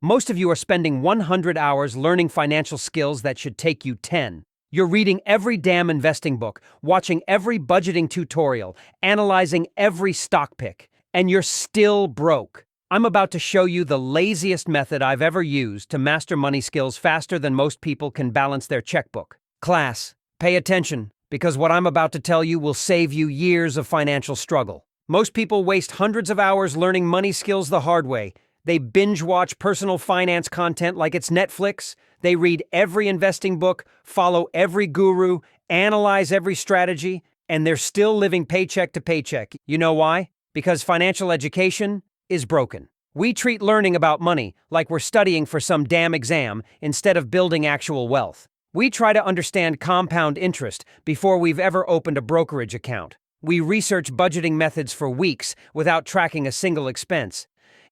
Most of you are spending 100 hours learning financial skills that should take you 10. You're reading every damn investing book, watching every budgeting tutorial, analyzing every stock pick, and you're still broke. I'm about to show you the laziest method I've ever used to master money skills faster than most people can balance their checkbook. Class, pay attention, because what I'm about to tell you will save you years of financial struggle. Most people waste hundreds of hours learning money skills the hard way. They binge watch personal finance content like it's Netflix. They read every investing book, follow every guru, analyze every strategy, and they're still living paycheck to paycheck. You know why? Because financial education is broken. We treat learning about money like we're studying for some damn exam instead of building actual wealth. We try to understand compound interest before we've ever opened a brokerage account. We research budgeting methods for weeks without tracking a single expense.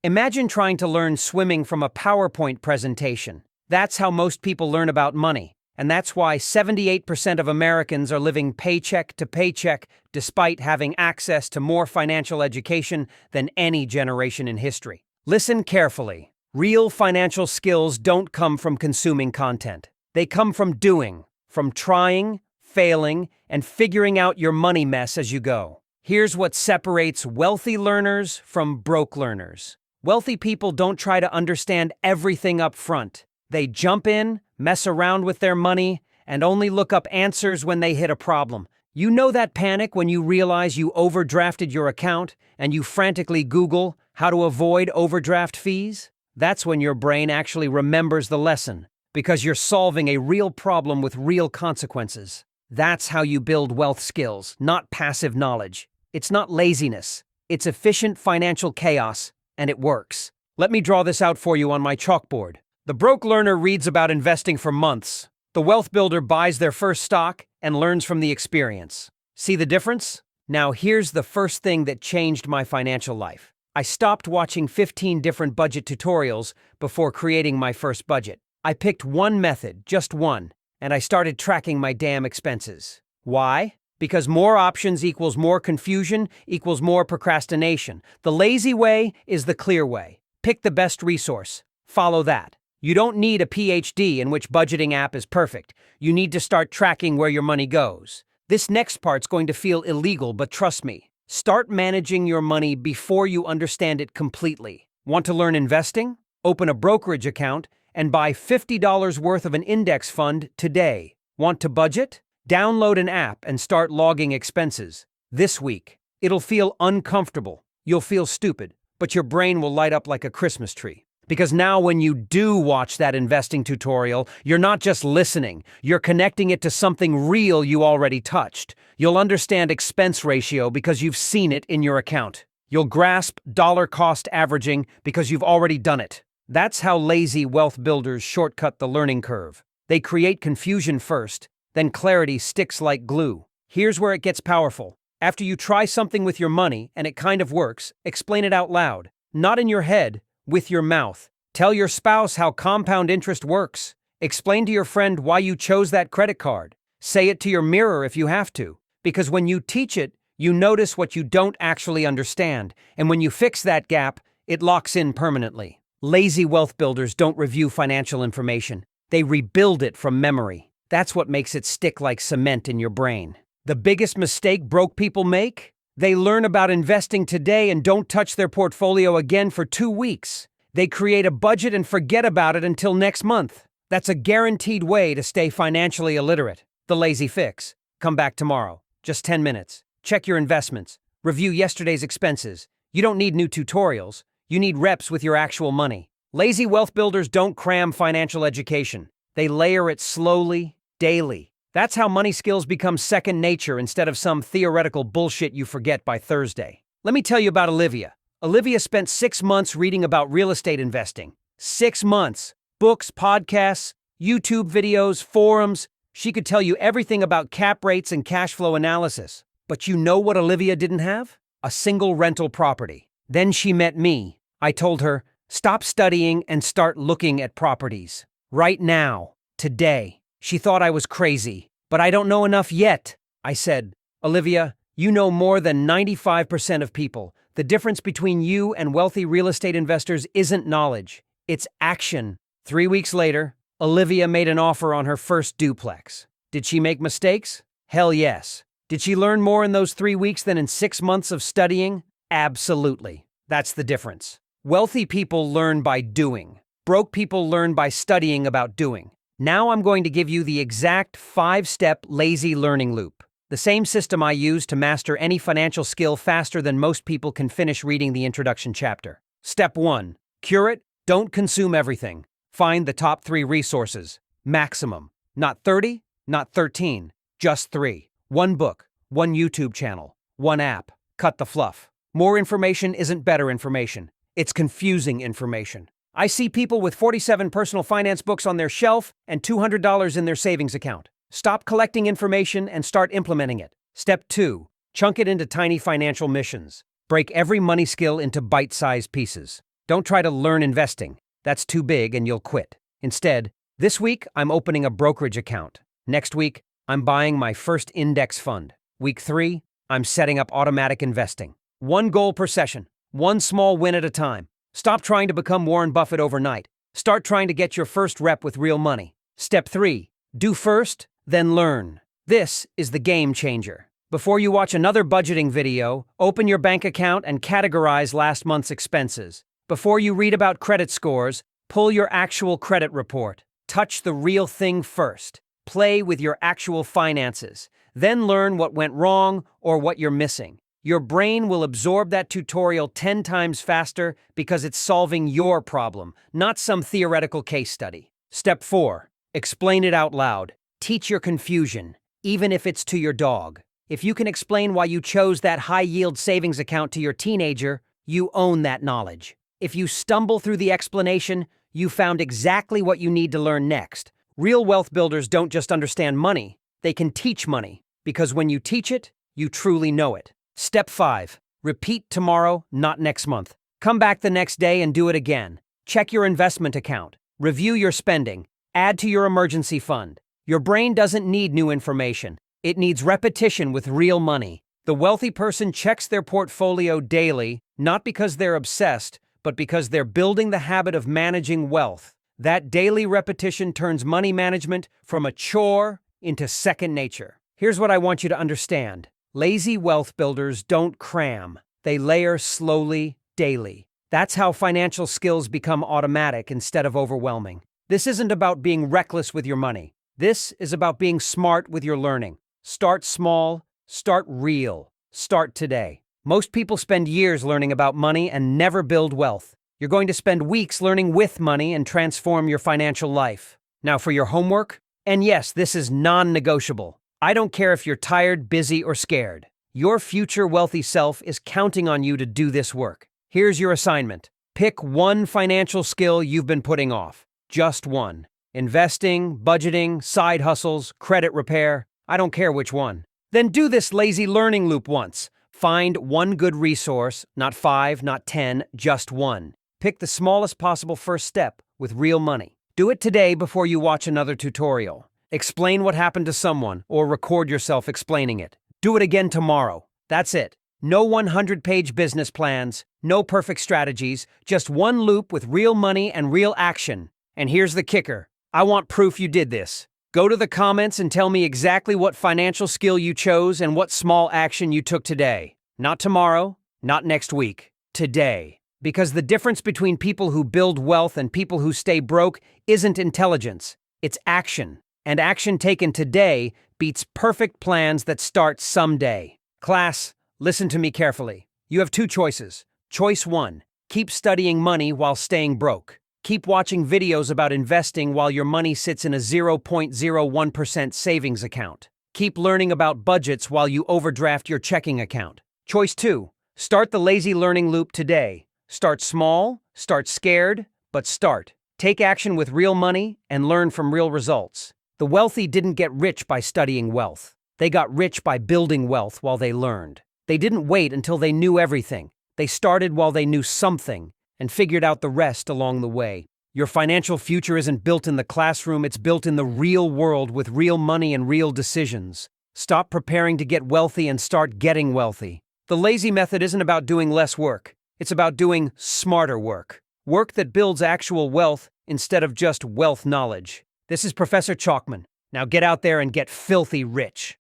Imagine trying to learn swimming from a PowerPoint presentation. That's how most people learn about money, and that's why 78% of Americans are living paycheck to paycheck despite having access to more financial education than any generation in history. Listen carefully. Real financial skills don't come from consuming content. They come from doing, from trying, failing, and figuring out your money mess as you go. Here's what separates wealthy learners from broke learners. Wealthy people don't try to understand everything up front. They jump in, mess around with their money, and only look up answers when they hit a problem. You know that panic when you realize you overdrafted your account and you frantically Google how to avoid overdraft fees? That's when your brain actually remembers the lesson, because you're solving a real problem with real consequences. That's how you build wealth skills, not passive knowledge. It's not laziness. It's efficient financial chaos, and it works. Let me draw this out for you on my chalkboard. The broke learner reads about investing for months. The wealth builder buys their first stock and learns from the experience. See the difference? Now here's the first thing that changed my financial life. I stopped watching 15 different budget tutorials before creating my first budget. I picked one method, just one, and I started tracking my damn expenses. Why? Because more options equals more confusion equals more procrastination. The lazy way is the clear way. Pick the best resource. Follow that. You don't need a PhD in which budgeting app is perfect. You need to start tracking where your money goes. This next part's going to feel illegal, but trust me. Start managing your money before you understand it completely. Want to learn investing? Open a brokerage account and buy $50 worth of an index fund today. Want to budget? Download an app and start logging expenses. This week, it'll feel uncomfortable. You'll feel stupid, but your brain will light up like a Christmas tree. Because now when you do watch that investing tutorial, you're not just listening, you're connecting it to something real you already touched. You'll understand expense ratio because you've seen it in your account. You'll grasp dollar cost averaging because you've already done it. That's how lazy wealth builders shortcut the learning curve. They create confusion first, then clarity sticks like glue. Here's where it gets powerful. After you try something with your money and it kind of works, explain it out loud. Not in your head, with your mouth. Tell your spouse how compound interest works. Explain to your friend why you chose that credit card. Say it to your mirror if you have to. Because when you teach it, you notice what you don't actually understand. And when you fix that gap, it locks in permanently. Lazy wealth builders don't review financial information. They rebuild it from memory. That's what makes it stick like cement in your brain. The biggest mistake broke people make? They learn about investing today and don't touch their portfolio again for 2 weeks. They create a budget and forget about it until next month. That's a guaranteed way to stay financially illiterate. The lazy fix. Come back tomorrow. Just 10 minutes. Check your investments. Review yesterday's expenses. You don't need new tutorials. You need reps with your actual money. Lazy wealth builders don't cram financial education. They layer it slowly, daily. That's how money skills become second nature instead of some theoretical bullshit you forget by Thursday. Let me tell you about Olivia. Olivia spent 6 months reading about real estate investing. 6 months. Books, podcasts, YouTube videos, forums. She could tell you everything about cap rates and cash flow analysis. But you know what Olivia didn't have? A single rental property. Then she met me. I told her, stop studying and start looking at properties. Right now. Today. She thought I was crazy. But I don't know enough yet. I said, Olivia, you know more than 95% of people. The difference between you and wealthy real estate investors isn't knowledge. It's action. 3 weeks later, Olivia made an offer on her first duplex. Did she make mistakes? Hell yes. Did she learn more in those 3 weeks than in 6 months of studying? Absolutely. That's the difference. Wealthy people learn by doing. Broke people learn by studying about doing. Now I'm going to give you the exact 5-step lazy learning loop. The same system I use to master any financial skill faster than most people can finish reading the introduction chapter. Step 1. Curate, don't consume everything. Find the top 3 resources. Maximum. Not 30, not 13, just 3. 1 book, 1 YouTube channel, 1 app. Cut the fluff. More information isn't better information. It's confusing information. I see people with 47 personal finance books on their shelf and $200 in their savings account. Stop collecting information and start implementing it. Step 2. Chunk it into tiny financial missions. Break every money skill into bite-sized pieces. Don't try to learn investing. That's too big and you'll quit. Instead, this week I'm opening a brokerage account. Next week, I'm buying my first index fund. Week 3, I'm setting up automatic investing. 1 goal per session. 1 small win at a time. Stop trying to become Warren Buffett overnight. Start trying to get your first rep with real money. Step 3. Do first, then learn. This is the game changer. Before you watch another budgeting video, open your bank account and categorize last month's expenses. Before you read about credit scores, pull your actual credit report. Touch the real thing first. Play with your actual finances. Then learn what went wrong or what you're missing. Your brain will absorb that tutorial 10 times faster because it's solving your problem, not some theoretical case study. Step 4. Explain it out loud. Teach your confusion, even if it's to your dog. If you can explain why you chose that high-yield savings account to your teenager, you own that knowledge. If you stumble through the explanation, you found exactly what you need to learn next. Real wealth builders don't just understand money, they can teach money, because when you teach it, you truly know it. Step 5. Repeat tomorrow, not next month. Come back the next day and do it again. Check your investment account. Review your spending. Add to your emergency fund. Your brain doesn't need new information. It needs repetition with real money. The wealthy person checks their portfolio daily, not because they're obsessed, but because they're building the habit of managing wealth. That daily repetition turns money management from a chore into second nature. Here's what I want you to understand. Lazy wealth builders don't cram. They layer slowly, daily. That's how financial skills become automatic instead of overwhelming. This isn't about being reckless with your money. This is about being smart with your learning. Start small, start real, start today. Most people spend years learning about money and never build wealth. You're going to spend weeks learning with money and transform your financial life. Now for your homework, and yes, this is non-negotiable. I don't care if you're tired, busy, or scared. Your future wealthy self is counting on you to do this work. Here's your assignment. Pick 1 financial skill you've been putting off. Just 1. Investing, budgeting, side hustles, credit repair. I don't care which one. Then do this lazy learning loop once. Find 1 good resource, not 5, not 10, just 1. Pick the smallest possible first step with real money. Do it today before you watch another tutorial. Explain what happened to someone or record yourself explaining it. Do it again tomorrow. That's it. No 100-page business plans, no perfect strategies, just 1 loop with real money and real action. And here's the kicker. I want proof you did this. Go to the comments and tell me exactly what financial skill you chose and what small action you took today. Not tomorrow, not next week. Today. Because the difference between people who build wealth and people who stay broke isn't intelligence. It's action. And action taken today beats perfect plans that start someday. Class, listen to me carefully. You have 2 choices. Choice 1. Keep studying money while staying broke. Keep watching videos about investing while your money sits in a 0.01% savings account. Keep learning about budgets while you overdraft your checking account. Choice 2. Start the lazy learning loop today. Start small, start scared, but start. Take action with real money and learn from real results. The wealthy didn't get rich by studying wealth. They got rich by building wealth while they learned. They didn't wait until they knew everything. They started while they knew something and figured out the rest along the way. Your financial future isn't built in the classroom, it's built in the real world with real money and real decisions. Stop preparing to get wealthy and start getting wealthy. The lazy method isn't about doing less work. It's about doing smarter work. Work that builds actual wealth instead of just wealth knowledge. This is Professor Chalkman. Now get out there and get filthy rich.